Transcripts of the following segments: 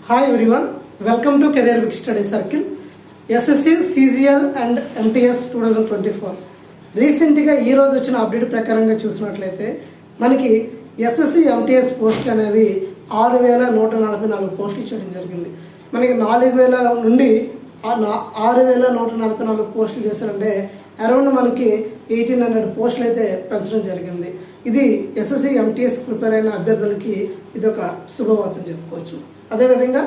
Hi everyone, welcome to Career Big Study Circle. SSC, CGL and MTS 2024. రీసెంట్గా ఈ రోజు వచ్చిన అప్డేట్ ప్రకారంగా చూసినట్లయితే మనకి ఎస్ఎస్సి ఎంటీఎస్ పోస్టులు అనేవి 6,144 పోస్టులు ఇచ్చడం జరిగింది. మనకి 4,000 నుండి 6,144 పోస్టులు చేశారంటే అరౌండ్ మనకి 1,800 పోస్టులు అయితే పెంచడం జరిగింది. ఇది ఎస్ఎస్సి ఎంటీఎస్ ప్రిపేర్ అయిన అభ్యర్థులకి ఇది ఒక శుభవార్త చెప్పుకోవచ్చు. అదేవిధంగా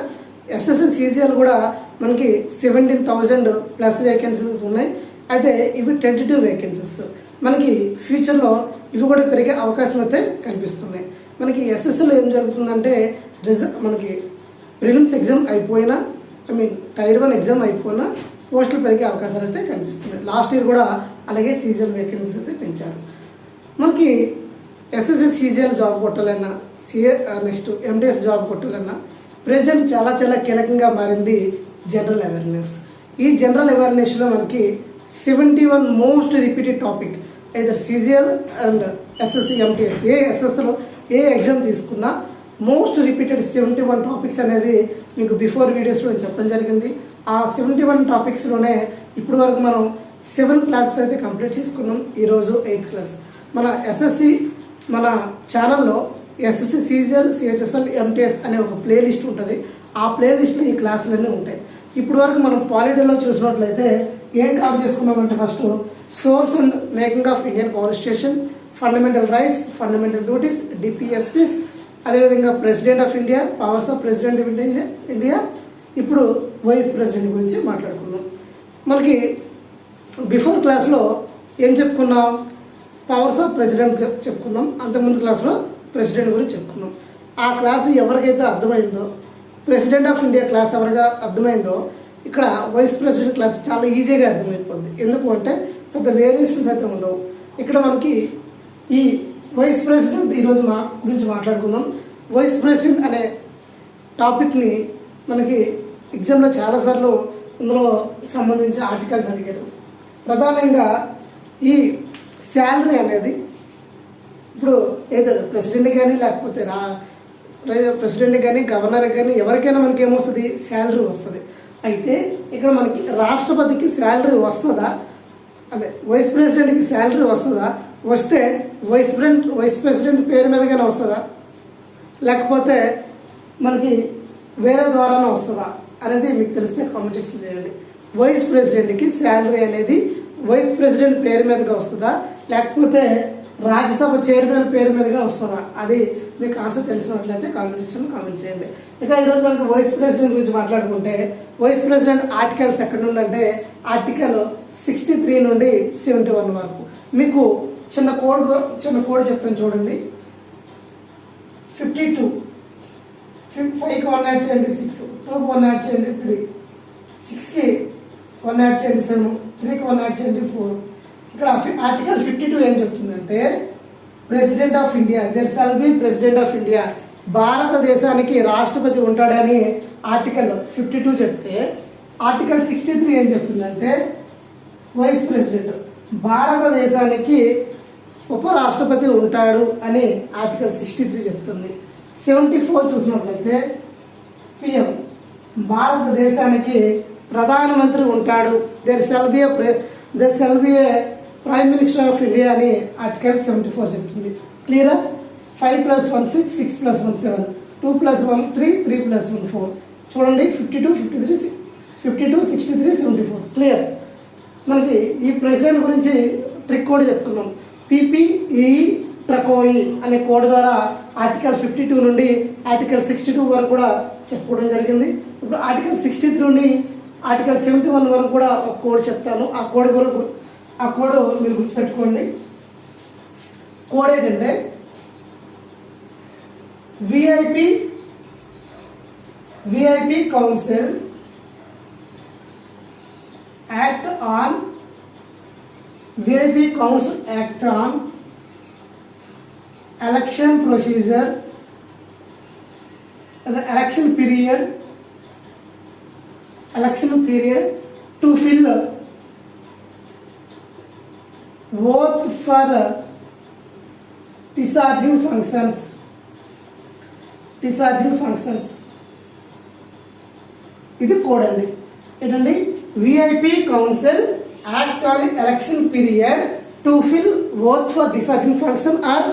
ఎస్ఎస్సి సీజీఎల్ కూడా మనకి 17,000 ప్లస్ వేకెన్సీస్ ఉన్నాయి. అయితే ఇవి 22 వేకెన్సీస్. మనకి ఫ్యూచర్లో ఇవి కూడా పెరిగే అవకాశం అయితే కనిపిస్తున్నాయి. మనకి ఎస్ఎస్సిలో ఏం జరుగుతుందంటే మనకి ప్రిలిమ్స్ ఎగ్జామ్ అయిపోయినా టైర్ 1 ఎగ్జామ్ అయిపోయినా పోస్టులు పెరిగే అవకాశాలు అయితే కనిపిస్తున్నాయి. లాస్ట్ ఇయర్ కూడా అలాగే సీజీఎల్ వేకెన్సీస్ అయితే పెంచారు. మనకి ఎస్ఎస్సి సీజీఎల్ జాబ్ కొట్టాలన్నా నెక్స్ట్ ఎంటీఎస్ జాబ్ కొట్టాలన్నా ప్రెజెంట్ చాలా కీలకంగా మారింది జనరల్ అవేర్నెస్. ఈ జనరల్ అవేర్నెస్లో మనకి 71 most repeated topic either CGL and SSC MTS ఎస్ఎస్లో ఏ ఎగ్జామ్ తీసుకున్నా మోస్ట్ రిపీటెడ్ 71 టాపిక్స్ అనేది మీకు బిఫోర్ వీడియోస్లో చెప్పడం జరిగింది. ఆ 71 టాపిక్స్లోనే ఇప్పటి వరకు మనం 7 క్లాసెస్ అయితే కంప్లీట్ చేసుకున్నాం. ఈరోజు 8th క్లాస్. మన ఎస్ఎస్సి మన ఛానల్లో ఎస్ఎస్సి సీజీఎల్ సిహెచ్ఎస్ఎల్ ఎంటీఎస్ అనే ఒక ప్లేలిస్ట్ ఉంటుంది. ఆ ప్లేలిస్ట్లో ఈ క్లాసులన్నీ ఉంటాయి. ఇప్పటి వరకు మనం పాలిటీలో చూసినట్లయితే ఏం కవర్ చేసుకున్నామంటే first source and making of Indian constitution, fundamental rights, fundamental duties, DPSPs, అదేవిధంగా president of India, powers of president of India. ఇప్పుడు వైస్ ప్రెసిడెంట్ గురించి మాట్లాడుకుందాం. మనకి బిఫోర్ క్లాస్లో ఏం చెప్పుకున్నాం? పవర్స్ ఆఫ్ ప్రెసిడెంట్ చెప్పుకున్నాం. అంతకుముందు క్లాస్లో ప్రెసిడెంట్ గురించి చెప్పుకున్నాం. ఆ క్లాస్ ఎవరికైతే అర్థమైందో, ప్రెసిడెంట్ ఆఫ్ ఇండియా క్లాస్ ఎవరిగా అర్థమైందో ఇక్కడ వైస్ ప్రెసిడెంట్ క్లాస్ చాలా ఈజీగా అర్థమైపోద్ది. ఎందుకు అంటే పెద్ద వేరియేషన్స్ అయితే ఉండవు. ఇక్కడ మనకి ఈ వైస్ ప్రెసిడెంట్ ఈరోజు గురించి మాట్లాడుకుందాం. వైస్ ప్రెసిడెంట్ అనే టాపిక్ని మనకి ఎగ్జామ్లో చాలాసార్లు ఇందులో సంబంధించి ఆర్టికల్స్ అడిగారు. ప్రధానంగా ఈ శాలరీ అనేది ఇప్పుడు ఏదో ప్రెసిడెంట్ కానీ లేకపోతే ప్రెసిడెంట్ కానీ గవర్నర్ కానీ ఎవరికైనా మనకి ఏమొస్తుంది? శాలరీ వస్తుంది. అయితే ఇక్కడ మనకి రాష్ట్రపతికి శాలరీ వస్తుందా, అదే వైస్ ప్రెసిడెంట్కి శాలరీ వస్తుందా? వస్తే వైస్ ప్రెసిడెంట్ పేరు మీదగానే వస్తుందా, లేకపోతే మనకి వేరే ద్వారానే వస్తుందా అనేది మీకు తెలిస్తే కామెంట్ సెక్షన్ చేయండి. వైస్ ప్రెసిడెంట్కి శాలరీ అనేది వైస్ ప్రెసిడెంట్ పేరు మీదుగా వస్తుందా, లేకపోతే రాజ్యసభ చైర్మన్ పేరు మీదుగా వస్తుందా? అది మీకు ఆన్సర్ తెలిసినట్లయితే కామెంట్ సెక్షన్లో కామెంట్ చేయండి. ఇక ఈరోజు మనకి వైస్ ప్రెసిడెంట్ గురించి మాట్లాడుకుంటే వైస్ ప్రెసిడెంట్ ఆర్టికల్స్ ఎక్కడ నుండి అంటే ఆర్టికల్ 63 నుండి 71 వరకు. మీకు చిన్న కోడ్ చెప్తాను చూడండి. 52, 5కి 1 యాడ్ చేయండి 6, 2కి 1 యాడ్ చేయండి 3, 6కి 1 యాడ్ చేయండి 7, 3కి 1 యాడ్ చేయండి 4. ఇక్కడ ఆర్టికల్ 52 ఏం చెప్తుందంటే president of India, there shall be president of India, భారతదేశానికి రాష్ట్రపతి ఉంటాడని ఆర్టికల్ 52 చెప్తే ఆర్టికల్ 63 ఏం చెప్తుందంటే వైస్ ప్రెసిడెంట్, భారతదేశానికి ఉపరాష్ట్రపతి ఉంటాడు అని ఆర్టికల్ 63 చెప్తుంది. 74 చూసినట్లయితే పిఎం, భారతదేశానికి ప్రధానమంత్రి ఉంటాడు, there shall be a prime minister of India అని ఆర్టికల్ 74 చెప్తుంది. క్లియరా? 5 + 1 6, 6 + 1 7, 2 + 1 3, 3 + 1 4. చూడండి 52, 63, 74. క్లియర్? మనకి ఈ ప్రెసిడెంట్ గురించి ట్రిక్ కోడ్ చెప్పుకున్నాం. పిపిఈ ట్రకోయి అనే కోడ్ ద్వారా ఆర్టికల్ 52 నుండి ఆర్టికల్ 62 వరకు కూడా చెప్పుకోవడం జరిగింది. ఇప్పుడు ఆర్టికల్ 63 నుండి ఆర్టికల్ 71 వరకు కూడా ఒక కోడ్ చెప్తాను. ఆ కోడ్ మీరు గుర్తుపెట్టుకోండి. కోడ్ ఏంటంటే VIP council act on election procedure, election period to fill oath for discharging functions ఇది కోడ్ అండి. ఏంటండి, VIP council act on election period to fill oath for discharging function are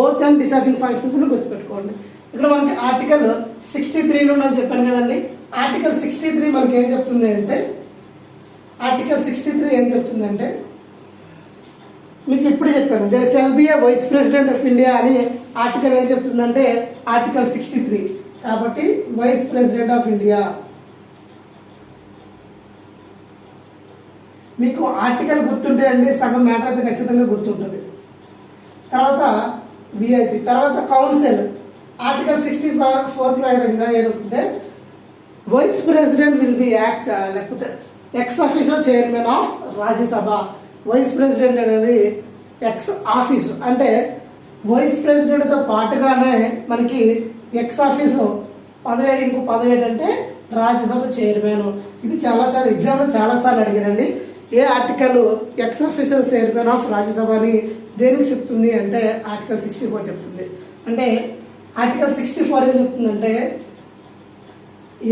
oath and discharging functions గుర్తుపెట్టుకోండి. ఇక్కడ మనకి article 63 అని చెప్పాను కదండి. Article 63 మనకి ఏం చెప్తుంది అంటే, ఆర్టికల్ 63 ఏం చెప్తుందంటే మీకు ఇప్పుడు చెప్పాను, there shall be a vice president of India అని ఆర్టికల్ ఏం చెప్తుందంటే ఆర్టికల్ 63. కాబట్టి వైస్ ప్రెసిడెంట్ ఆఫ్ ఇండియా, మీకు ఆర్టికల్ గుర్తుంటే అండి సగం మ్యాటర్ అయితే ఖచ్చితంగా గుర్తుంటుంది. తర్వాత విఐపి, తర్వాత కౌన్సిల్ ఆర్టికల్ 64 ప్రకారంగా ఏంటంటే vice president will be act లేకపోతే ex officer chairman of Rajya Sabha. Vice president అనేది ఎక్స్ ఆఫీసు అంటే వైస్ ప్రెసిడెంట్తో పాటుగానే మనకి ఎక్స్ ఆఫీసు 17 ఇంకో 17 అంటే రాజ్యసభ చైర్మన్. ఇది చాలాసార్లు ఎగ్జామ్లో చాలాసార్లు అడిగారండి. ఏ article ex officer chairman of Rajya Sabha అని దేనికి చెప్తుంది అంటే ఆర్టికల్ 64 చెప్తుంది. అంటే ఆర్టికల్ 64 ఏం చెప్తుందంటే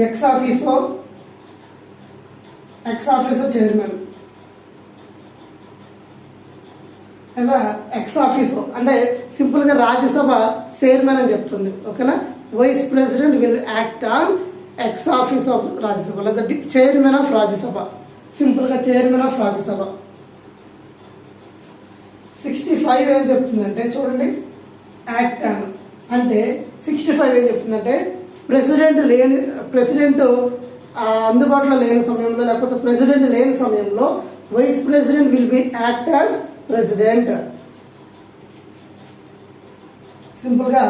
ఎక్స్ ఆఫీసర్ చైర్మన్ లేదా ఎక్స్ ఆఫీసర్ అంటే సింపుల్గా రాజ్యసభ చైర్మన్ అని చెప్తుంది. ఓకేనా, vice president will act on ex office of Rajya Sabha లేదా చైర్మన్ ఆఫ్ రాజ్యసభ, సింపుల్గా చైర్మన్ ఆఫ్ రాజ్యసభ. 65 ఏం చెప్తుందంటే చూడండి, యాక్ట్ ఆన్ అంటే 65 ఏం చెప్తుందంటే ప్రెసిడెంట్ అందుబాటులో లేని సమయంలో లేకపోతే ప్రెసిడెంట్ లేని సమయంలో vice president will be act as president. సింపుల్గా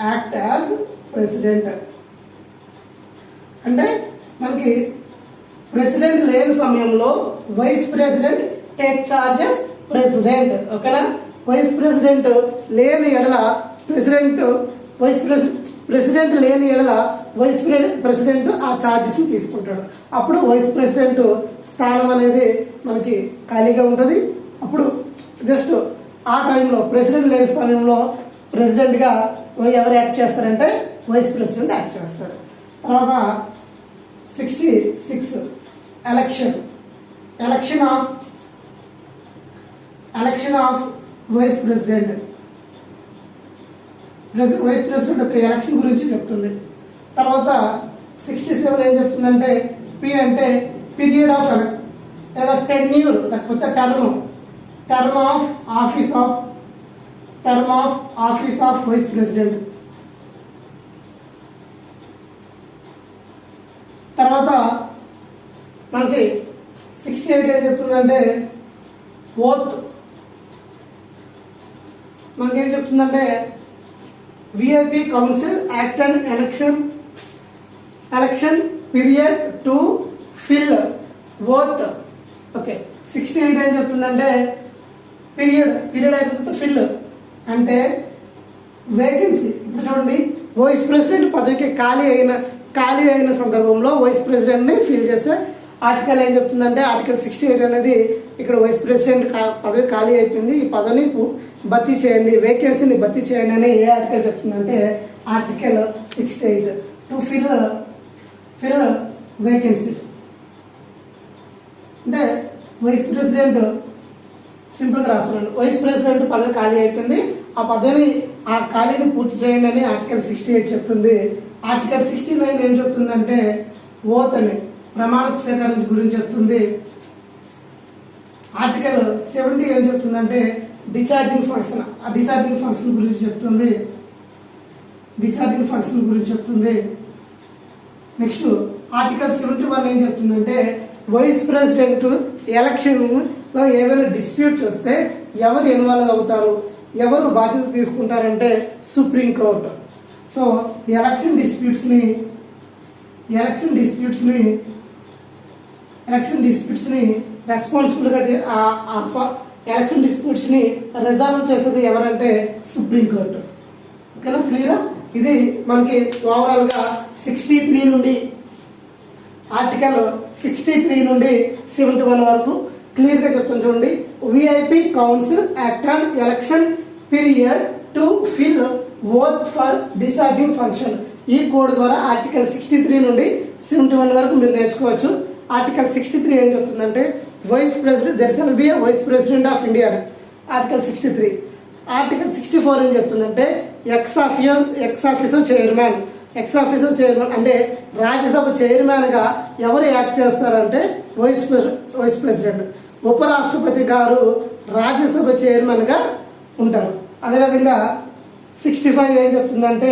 యాక్ట్ యాజ్ ప్రెసిడెంట్ అంటే మనకి ప్రెసిడెంట్ లేని సమయంలో vice president take charges president. ఓకేనా, వైస్ ప్రెసిడెంట్ లేని ఎడల ప్రెసిడెంట్ లేని ఎడల వైస్ ప్రెసిడెంట్ ఆ ఛార్జెస్ని తీసుకుంటాడు. అప్పుడు వైస్ ప్రెసిడెంట్ స్థానం అనేది మనకి ఖాళీగా ఉంటుంది. అప్పుడు జస్ట్ ఆ టైంలో ప్రెసిడెంట్ లేని సమయంలో ప్రెసిడెంట్గా ఎవరు యాక్ట్ చేస్తారంటే వైస్ ప్రెసిడెంట్ యాక్ట్ చేస్తారు. తర్వాత 66 ఎలక్షన్ ఆఫ్ వైస్ ప్రెసిడెంట్ యొక్క ఎలక్షన్ గురించి చెప్తుంది. తర్వాత 67 ఏం చెప్తుందంటే పి అంటే పీరియడ్ ఆఫ్ లేదా టెన్యూర్ లేకపోతే term of office of vice president. తర్వాత మనకి 68 ఏం చెప్తుందంటే ఓత్. మనకేం చెప్తుందంటే VIP council act and election period to fill oath. Okay, 68 ఏం చెప్తుందంటే పీరియడ్ అయిపోతుంది ఫిల్ అంటే వేకెన్సీ. ఇప్పుడు చూడండి, వైస్ ప్రెసిడెంట్ పదవికి ఖాళీ అయిన సందర్భంలో వైస్ ప్రెసిడెంట్ని ఫిల్ చేస్తే ఆర్టికల్ ఏం చెప్తుందంటే ఆర్టికల్ 68 అనేది ఇక్కడ వైస్ ప్రెసిడెంట్ పదవి ఖాళీ అయిపోయింది, ఈ పదవిని భర్తీ చేయండి, వేకెన్సీని భర్తీ చేయండి అని ఏ ఆర్టికల్ చెప్తుందంటే ఆర్టికల్ 68 టు ఫిల్ వేకెన్సీ. అంటే వైస్ ప్రెసిడెంట్ సింపుల్గా రాస్తున్నాను, వైస్ ప్రెసిడెంట్ పదవి ఖాళీ అయిపోయింది, ఆ ఖాళీని పూర్తి చేయండి అని ఆర్టికల్ 68 చెప్తుంది. ఆర్టికల్ 69 ఏం చెప్తుందంటే ఓత్ అని ప్రమాణ స్వీకారం గురించి చెప్తుంది. ఆర్టికల్ 70 ఏం చెప్తుందంటే డిశ్చార్జింగ్ ఫంక్షన్ గురించి చెప్తుంది. నెక్స్ట్ ఆర్టికల్ 71 ఏం చెప్తుందంటే వైస్ ప్రెసిడెంట్ ఎలక్షన్లో ఏమైనా డిస్ప్యూట్స్ వస్తే ఎవరు ఇన్వాల్వ్ అవుతారు, ఎవరు బాధ్యత తీసుకుంటారంటే సుప్రీంకోర్టు. సో ఎలక్షన్ డిస్ప్యూట్స్ని రెస్పాన్సిబుల్గా ఎలక్షన్ డిస్ప్యూట్స్ని రిజాల్వ్ చేసేది ఎవరంటే సుప్రీంకోర్టు. ఓకేనా, క్లియరా? ఇది మనకి ఓవరాల్గా 63 నుండి ఆర్టికల్ 63 నుండి 71 వరకు క్లియర్గా చెప్తాను. చూడండి, VIP council act on election period to fill oath for discharging function. ఈ కోడ్ ద్వారా ఆర్టికల్ 63 నుండి 71 వరకు మీరు నేర్చుకోవచ్చు. ఆర్టికల్ 63 ఏం చెప్తుందంటే vice president there shall be vice president of India, article 63. Article 64 ఏం చెప్తుందంటే ఎక్స్ ఆఫీసర్ చైర్మన్ అంటే రాజ్యసభ చైర్మన్గా ఎవరు యాక్ట్ చేస్తారంటే వైస్ ప్రెసిడెంట్. ఉపరాష్ట్రపతి గారు రాజ్యసభ చైర్మన్గా ఉంటారు. అదేవిధంగా 65 ఏం చెప్తుందంటే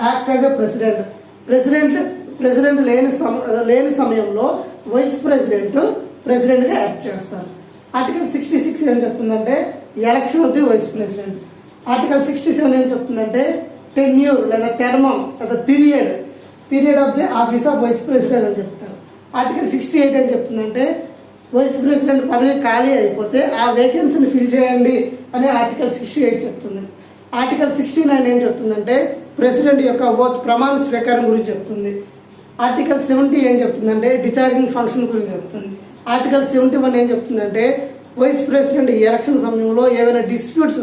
యాక్ట్ యాజ్ ఎ ప్రెసిడెంట్ లేని సమయంలో వైస్ ప్రెసిడెంట్గా యాక్ట్ చేస్తారు. ఆర్టికల్ 66 ఏం చెప్తుందంటే election of the vice president. Article 67 ఏం చెప్తుందంటే టెన్యూర్ లేదా టర్మం లేదా period of the office of vice president అని చెప్తారు. ఆర్టికల్ 68 ఏం చెప్తుందంటే వైస్ ప్రెసిడెంట్ పదవి ఖాళీ అయిపోతే ఆ వేకెన్సీని ఫిల్ చేయండి అని ఆర్టికల్ 68 చెప్తుంది. ఆర్టికల్ 69 ఏం చెప్తుందంటే ప్రెసిడెంట్ యొక్క ఓత్ ప్రమాణ స్వీకారం గురించి చెప్తుంది. ఆర్టికల్ 70 ఏం చెప్తుందంటే డిశ్చార్జింగ్ ఫంక్షన్ గురించి చెప్తుంది. ఆర్టికల్ 71 ఏం చెప్తుందంటే వైస్ ప్రెసిడెంట్ ఎలక్షన్ సమయంలో ఏవైనా డిస్ప్యూట్స్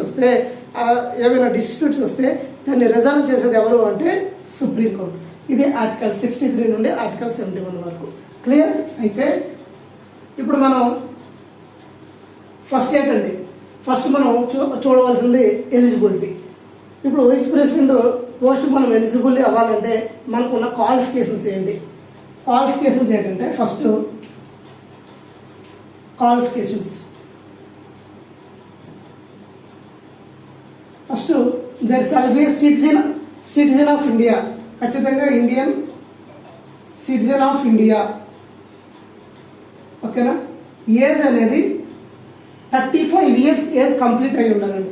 వస్తే దాన్ని రిజాల్వ్ చేసేది ఎవరు అంటే సుప్రీంకోర్టు. ఇది ఆర్టికల్ 63 నుండి ఆర్టికల్ 71 వరకు. క్లియర్ అయితే ఇప్పుడు మనం ఫస్ట్ మనం చూడవలసింది ఎలిజిబిలిటీ. ఇప్పుడు వైస్ ప్రెసిడెంట్ పోస్ట్ మనం ఎలిజిబుల్ అవ్వాలంటే మనకున్న క్వాలిఫికేషన్స్ ఏంటంటే first there shall be citizen of India, ఖచ్చితంగా ఇండియన్ సిటిజన్ ఆఫ్ ఇండియా. ఓకేనా. ఏజ్ అనేది 35 years ఏజ్ కంప్లీట్ అయి ఉండాలండి.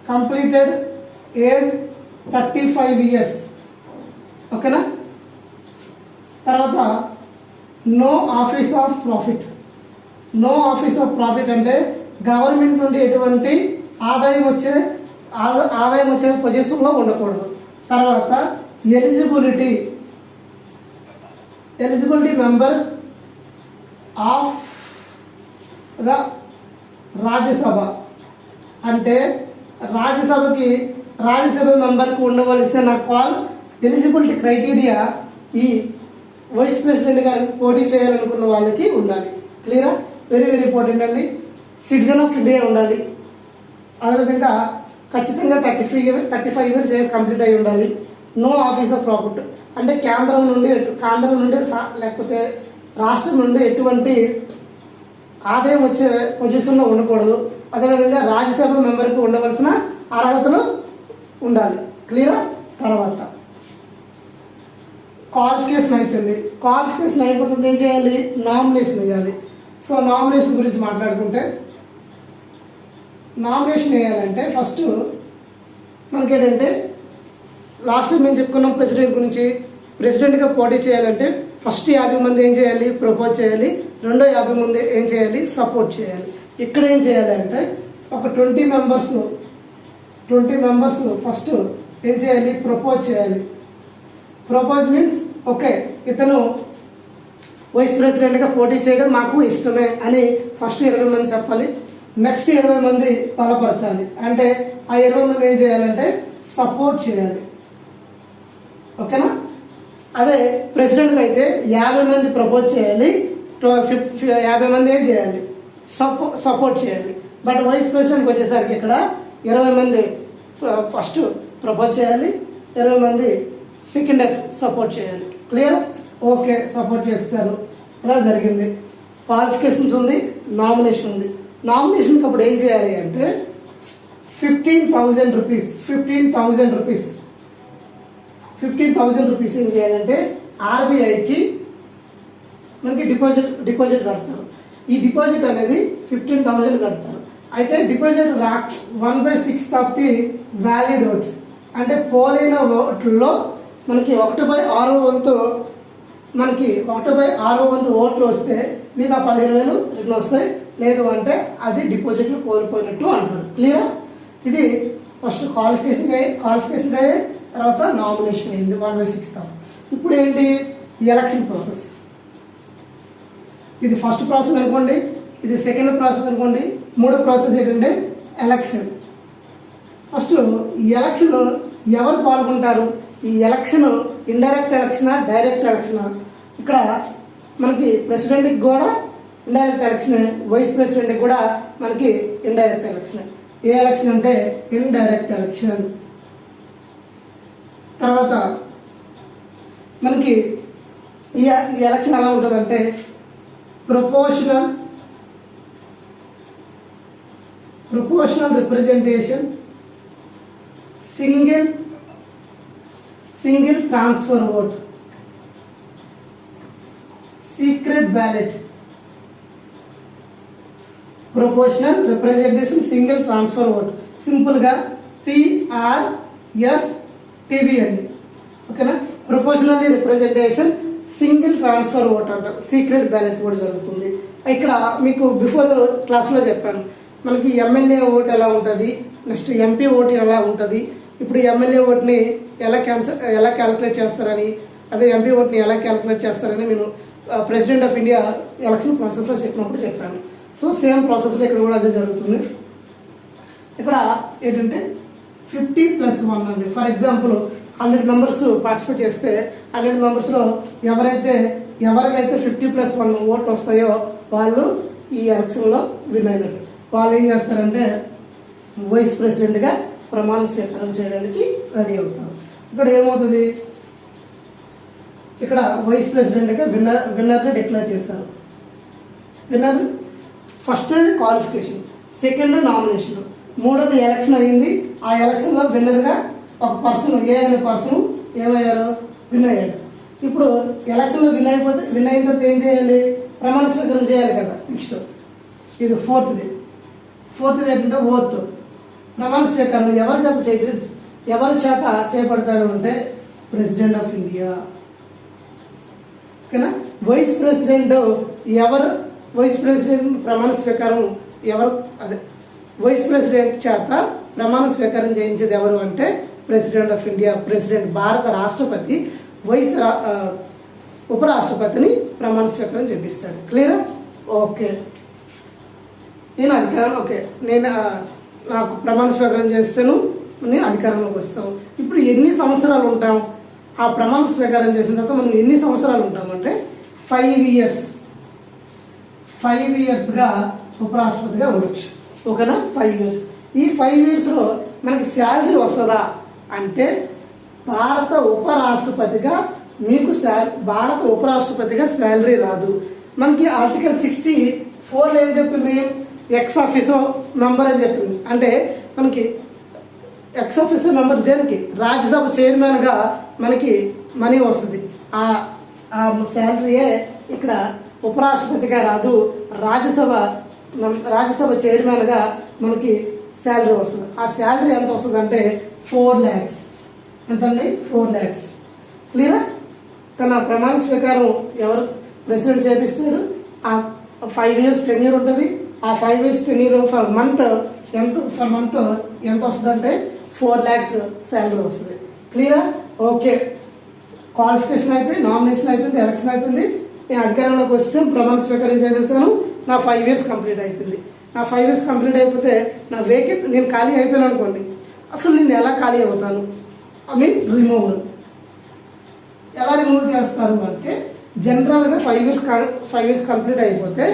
Completed age 35 years. ఓకేనా. తర్వాత నో ఆఫీస్ ఆఫ్ ప్రాఫిట్ అంటే గవర్నమెంట్ నుండి ఎటువంటి ఆదాయం వచ్చే పొజిషన్లో ఉండకూడదు. తర్వాత eligibility member of the Rajya Sabha అంటే రాజ్యసభ మెంబర్కి ఉండవలసిన ఎలిజిబిలిటీ క్రైటీరియా ఈ వైస్ ప్రెసిడెంట్ గారికి పోటీ చేయాలనుకున్న వాళ్ళకి ఉండాలి. క్లియరా. వెరీ ఇంపార్టెంట్ అండి. సిటిజన్ ఆఫ్ ఇండియా ఉండాలి. అదేవిధంగా ఖచ్చితంగా 35 years ఏజ్ కంప్లీట్ అయి ఉండాలి. నో ఆఫీస్ ఆఫ్ ప్రాఫిట్ అంటే కేంద్రం నుండి లేకపోతే రాష్ట్రం నుండి ఎటువంటి ఆదాయం వచ్చే పొజిషన్లో ఉండకూడదు. అదేవిధంగా రాజ్యసభ మెంబర్కి ఉండవలసిన అర్హతలు ఉండాలి. క్లియరా. తర్వాత క్వాలిఫికేషన్ అయిపోతుంది. ఏం చేయాలి? నామినేషన్ వేయాలి. సో నామినేషన్ గురించి మాట్లాడుకుంటే నామినేషన్ వేయాలంటే ఫస్ట్ మనకేంటంటే లాస్ట్ టైం మేము చెప్పుకున్నాం ప్రెసిడెంట్గా పోటీ చేయాలంటే ఫస్ట్ 50 మంది ఏం చేయాలి? ప్రపోజ్ చేయాలి. రెండో 50 మంది ఏం చేయాలి? సపోర్ట్ చేయాలి. ఇక్కడ ఏం చేయాలి అంటే ఒక 20 మెంబర్స్ ఫస్ట్ ఏం చేయాలి? ప్రపోజ్ చేయాలి. ప్రపోజ్ మీన్స్ ఓకే ఇతను వైస్ ప్రెసిడెంట్గా పోటీ చేయడం మాకు ఇష్టమే అని ఫస్ట్ 20 మంది చెప్పాలి. నెక్స్ట్ 20 మంది బలపరచాలి. అంటే ఆ 20 మంది ఏం చేయాలంటే సపోర్ట్ చేయాలి. ఓకేనా. అదే ప్రెసిడెంట్కి అయితే 50 మంది ప్రపోజ్ చేయాలి, 50 మంది ఏం చేయాలి? సపోర్ట్ చేయాలి. బట్ వైస్ ప్రెసిడెంట్కి వచ్చేసరికి ఇక్కడ 20 మంది ఫస్ట్ ప్రపోజ్ చేయాలి, 20 మంది సెకండ్ సపోర్ట్ చేయాలి. క్లియర్. ఓకే సపోర్ట్ చేస్తారు. ఇలా జరిగింది. క్వాలిఫికేషన్స్ ఉంది, నామినేషన్ ఉంది. నామినేషన్కి అప్పుడు ఏం చేయాలి అంటే 15,000 రూపీస్ ఏం చేయాలంటే ఆర్బీఐకి మనకి డిపాజిట్ కడతారు. ఈ డిపాజిట్ అనేది 15,000 కడతారు. అయితే deposit 1/6 of the valid votes అంటే పోలైన ఓట్లలో మనకి 1/6 వంతు ఓట్లు వస్తే మీకు ఆ 15,000 రిటర్న్ వస్తాయి. లేదు అంటే అది డిపాజిట్లు కోల్పోయినట్టు అంటారు. క్లియర్. ఇది ఫస్ట్ క్వాలిఫికేషన్స్ అయ్యాయి. తర్వాత నామినేషన్ అయింది 1/6. ఇప్పుడు ఏంటి? Election process. ఇది ఫస్ట్ ప్రాసెస్ అనుకోండి, ఇది సెకండ్ ప్రాసెస్ అనుకోండి. మూడో ప్రాసెస్ ఏంటంటే ఎలక్షన్. ఫస్ట్ ఎవరు పాల్గొంటారు? ఈ ఎలక్షన్ ఇండైరెక్ట్ ఎలక్షనా, డైరెక్ట్ ఎలక్షనా? ఇక్కడ మనకి ప్రెసిడెంట్కి కూడా ఇండైరెక్ట్ ఎలక్షన్, వైస్ ప్రెసిడెంట్కి కూడా మనకి ఇండైరెక్ట్ ఎలక్షన్. ఏ ఎలక్షన్ అంటే ఇండైరెక్ట్ ఎలక్షన్. తర్వాత మనకి ఈ ఎలక్షన్ ఎలా ఉంటుందంటే proportional representation, single transfer vote, secret ballot. Proportional representation, single transfer vote, సింపుల్గా PRSTV అండి. ఓకేనా? ప్రపోర్షనల్లీ రిప్రజెంటేషన్, సింగిల్ ట్రాన్స్ఫర్ ఓట్ అంటారు. సీక్రెట్ బ్యాలెట్ కూడా జరుగుతుంది. ఇక్కడ మీకు బిఫోర్ క్లాస్లో చెప్పాను, మనకి ఎమ్మెల్యే ఓట్ ఎలా ఉంటుంది, నెక్స్ట్ ఎంపీ ఓటు ఎలా ఉంటుంది. ఇప్పుడు ఎమ్మెల్యే ఓట్ని ఎలా క్యాలిక్యులేట్ చేస్తారని, అదే ఎంపీ ఓట్ని ఎలా క్యాలిక్యులేట్ చేస్తారని నేను ప్రెసిడెంట్ ఆఫ్ ఇండియా ఎలక్షన్ ప్రాసెస్లో చెప్పినప్పుడు చెప్పాను. సో సేమ్ ప్రాసెస్లో ఇక్కడ కూడా అదే జరుగుతుంది. ఇక్కడ ఏంటంటే 50+1 అండి. ఫర్ ఎగ్జాంపుల్ 100 మెంబర్స్ పార్టిసిపేట్ చేస్తే 100 మెంబర్స్లో ఎవరికైతే 50+1 ఓట్లు వస్తాయో వాళ్ళు ఈ ఎలక్షన్లో విన్ అయినట్టు. వాళ్ళు ఏం చేస్తారంటే వైస్ ప్రెసిడెంట్గా ప్రమాణ స్వీకారం చేయడానికి రెడీ అవుతారు. ఇక్కడ ఏమవుతుంది, ఇక్కడ వైస్ ప్రెసిడెంట్గా విన్నర్ని డిక్లేర్ చేశారు. Winner first qualification, second nomination, మూడోది ఎలక్షన్ అయ్యింది. ఆ ఎలక్షన్లో విన్నర్గా ఒక పర్సన్, ఏ అనే పర్సన్ ఏమయ్యారు, విన్ అయ్యాడు. ఇప్పుడు ఎలక్షన్లో విన్ అయిన తర్వాత ఏం చేయాలి, ప్రమాణ స్వీకారం చేయాలి కదా. నెక్స్ట్ ఇది ఫోర్త్ది ఏంటంటే ఓత్. ప్రమాణ స్వీకారం ఎవరి చేత చేపడతాడు అంటే ప్రెసిడెంట్ ఆఫ్ ఇండియా. ఓకేనా? వైస్ ప్రెసిడెంట్ ప్రమాణ స్వీకారం వైస్ ప్రెసిడెంట్ చేత ప్రమాణ స్వీకారం చేయించేది ఎవరు అంటే ప్రెసిడెంట్ ఆఫ్ ఇండియా. ప్రెసిడెంట్, భారత రాష్ట్రపతి ఉపరాష్ట్రపతిని ప్రమాణ స్వీకారం చేపిస్తాడు. క్లియర్? ఓకే. నేను నాకు ప్రమాణ స్వీకారం చేస్తాను, నేను అధికారంలోకి వస్తాను. ఇప్పుడు ఎన్ని సంవత్సరాలు ఉంటాం? ఆ ప్రమాణ స్వీకారం చేసిన తర్వాత మనం ఎన్ని సంవత్సరాలు ఉంటామంటే 5 ఇయర్స్గా ఉపరాష్ట్రపతిగా ఉండొచ్చు. ఓకేనా? 5 ఇయర్స్. ఈ 5 ఇయర్స్లో మనకి శాలరీ వస్తుందా అంటే భారత ఉపరాష్ట్రపతిగా శాలరీ రాదు. మనకి ఆర్టికల్ 64 ఏం చెప్పింది, ఎక్స్ ఆఫీసో మెంబర్ అని చెప్పింది. అంటే మనకి ఎక్స్ ఆఫీసో మెంబర్ దేనికి, రాజ్యసభ చైర్మన్గా మనకి మనీ వస్తుంది. ఆ శాలరీయే ఇక్కడ ఉపరాష్ట్రపతిగా రాదు, రాజ్యసభ చైర్మన్గా మనకి శాలరీ వస్తుంది. ఆ శాలరీ ఎంత వస్తుంది అంటే 4 lakhs. ఎంతండి? 4 lakhs. క్లియరా? తన ప్రమాణ స్వీకారం ఎవరు ప్రెసిడెంట్ చేపిస్తాడు. ఆ 5 years టెన్యూర్ ఉంటుంది. ఆ 5 years టెన్యూర్ ఫర్ మంత్ ఎంత వస్తుంది అంటే 4 lakhs శాలరీ వస్తుంది. క్లియరా? ఓకే. క్వాలిఫికేషన్ అయిపోయి, నామినేషన్ అయిపోయింది, ఎలక్షన్ అయిపోయింది, నేను అధికారంలోకి వస్తే ప్రమాణ స్వీకారం చేసేసాను. నా 5 years కంప్లీట్ అయిపోయింది. నా 5 years కంప్లీట్ అయిపోతే నా వేకెంట్, నేను ఖాళీ అయిపోయాను అనుకోండి, అసలు నేను ఎలా ఖాళీ అవుతాను? రిమూవల్. ఎలా రిమూవ్ చేస్తారు అంటే జనరల్గా 5 years కంప్లీట్ అయిపోతే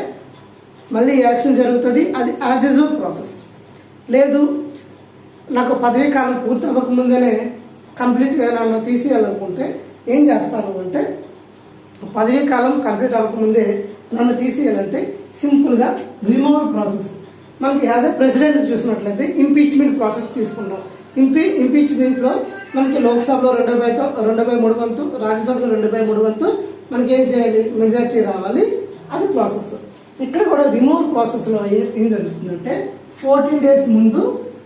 మళ్ళీ ఎలక్షన్ జరుగుతుంది. అది యాజ్ యూజువల్ ప్రాసెస్. లేదు, నాకు పదవీ కాలం పూర్తి అవ్వకముందే కంప్లీట్గా నన్ను తీసేయాలనుకుంటే ఏం చేస్తాను అంటే పదవీ కాలం కంప్లీట్ అవ్వకముందే నన్ను తీసేయాలంటే సింపుల్గా రిమూవల్ ప్రాసెస్. మనకి యాజ్ ఏ ప్రెసిడెంట్ చూసినట్లయితే ఇంపీచ్మెంట్ ప్రాసెస్ తీసుకున్నాం. ఇంపీచ్మెంట్లో మనకి లోక్సభలో 2/3 వంతు, రాజ్యసభలో 2/3 వంతు మనకి ఏం చేయాలి, మెజారిటీ రావాలి. అది ప్రాసెస్. ఇక్కడ కూడా రిమూవల్ ప్రాసెస్లో ఏం జరుగుతుందంటే 14 days ముందు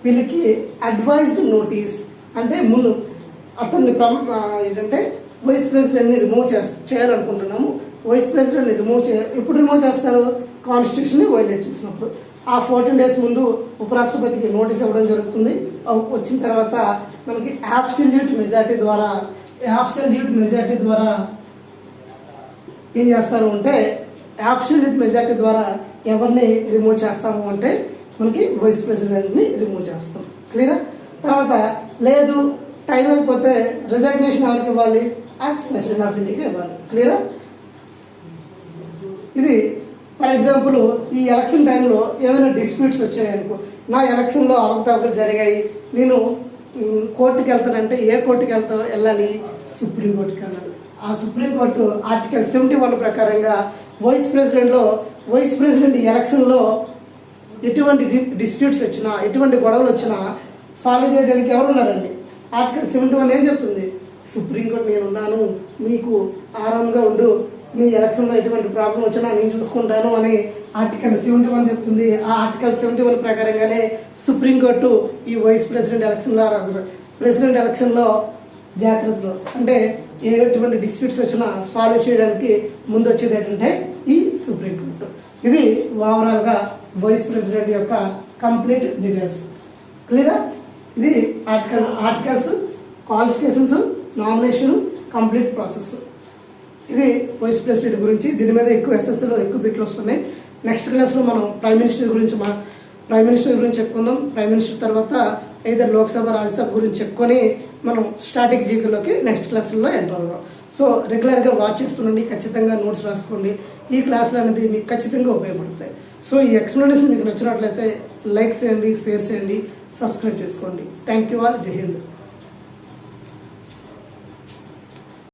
వీళ్ళకి అడ్వైజ్డ్ నోటీస్, అంటే ముందు అతన్ని ఏంటంటే వైస్ ప్రెసిడెంట్ని రిమూవ్ చేయాలనుకుంటున్నాము. వైస్ ప్రెసిడెంట్ని ఎప్పుడు రిమూవ్ చేస్తారు, కాన్స్టిట్యూషన్ని వైలేట్ చేసినప్పుడు. ఆ 14 days ముందు ఉపరాష్ట్రపతికి నోటీస్ ఇవ్వడం జరుగుతుంది. వచ్చిన తర్వాత మనకి అబ్సల్యూట్ మెజారిటీ ద్వారా ఏం చేస్తారు అంటే అబ్సల్యూట్ మెజారిటీ ద్వారా ఎవరిని రిమూవ్ చేస్తాము అంటే మనకి వైస్ ప్రెసిడెంట్ని రిమూవ్ చేస్తాం. క్లియర్? తర్వాత లేదు టైం అయిపోతే రిజగ్నేషన్ ఎవరికి ఇవ్వాలి? యాజ్ ప్రెసిడెంట్ ఆఫ్ ఇండియాకి ఇవ్వాలి. క్లియరా? ఇది ఫర్ ఎగ్జాంపుల్ ఈ ఎలక్షన్ టైంలో ఏమైనా డిస్ప్యూట్స్ వచ్చాయనుకో, నా ఎలక్షన్లో అవకతవకలు జరిగాయి, నేను కోర్టుకి వెళ్తానంటే ఏ కోర్టుకి వెళ్ళాలి? సుప్రీంకోర్టుకి వెళ్ళాలి. ఆ సుప్రీంకోర్టు ఆర్టికల్ 71 ప్రకారంగా వైస్ ప్రెసిడెంట్ ఎలక్షన్లో ఎటువంటి డిస్ప్యూట్స్ వచ్చినా, ఎటువంటి గొడవలు వచ్చినా సాల్వ్ చేయడానికి ఎవరు ఉన్నారండి? ఆర్టికల్ 71 ఏం చెప్తుంది? సుప్రీంకోర్టు నేనున్నాను, నీకు ఆరాంగా ఉండు, మీ ఎలక్షన్లో ఎటువంటి ప్రాబ్లం వచ్చినా నేను చూసుకుంటాను అని ఆర్టికల్ 71 చెప్తుంది. ఆ ఆర్టికల్ 71 ప్రకారంగానే సుప్రీంకోర్టు ఈ వైస్ ప్రెసిడెంట్ ఎలక్షన్లో జాగ్రత్తలు అంటే ఎటువంటి డిస్ప్యూట్స్ వచ్చినా సాల్వ్ చేయడానికి ముందు వచ్చేది ఏంటంటే ఈ సుప్రీంకోర్టు. ఇది ఓవరాల్గా వైస్ ప్రెసిడెంట్ యొక్క కంప్లీట్ డీటెయిల్స్. క్లియరా? ఇది articles, qualifications, nomination, complete process. ఇది వైస్ ప్రెసిడెంట్ గురించి. దీని మీద ఎక్కువ ఎస్ఎస్లో ఎక్కువ బిట్లు వస్తున్నాయి. నెక్స్ట్ క్లాస్లో మనం ప్రైమ్ మినిస్టర్ గురించి చెప్పుకుందాం. ప్రైమ్ మినిస్టర్ తర్వాత either లోక్సభ, రాజ్యసభ గురించి చెప్పుకొని మనం స్టాటిక్ జీకేలోకి నెక్స్ట్ క్లాసుల్లో ఎంటర్ అవుదాం. సో రెగ్యులర్గా వాచ్ చేస్తుండండి, ఖచ్చితంగా నోట్స్ రాసుకోండి. ఈ క్లాసులు అనేది మీకు ఖచ్చితంగా ఉపయోగపడతాయి. సో ఈ ఎక్స్ప్లెనేషన్ మీకు నచ్చినట్లయితే లైక్ చేయండి, షేర్ చేయండి, సబ్స్క్రైబ్ చేసుకోండి. Thank you all. జై హింద్.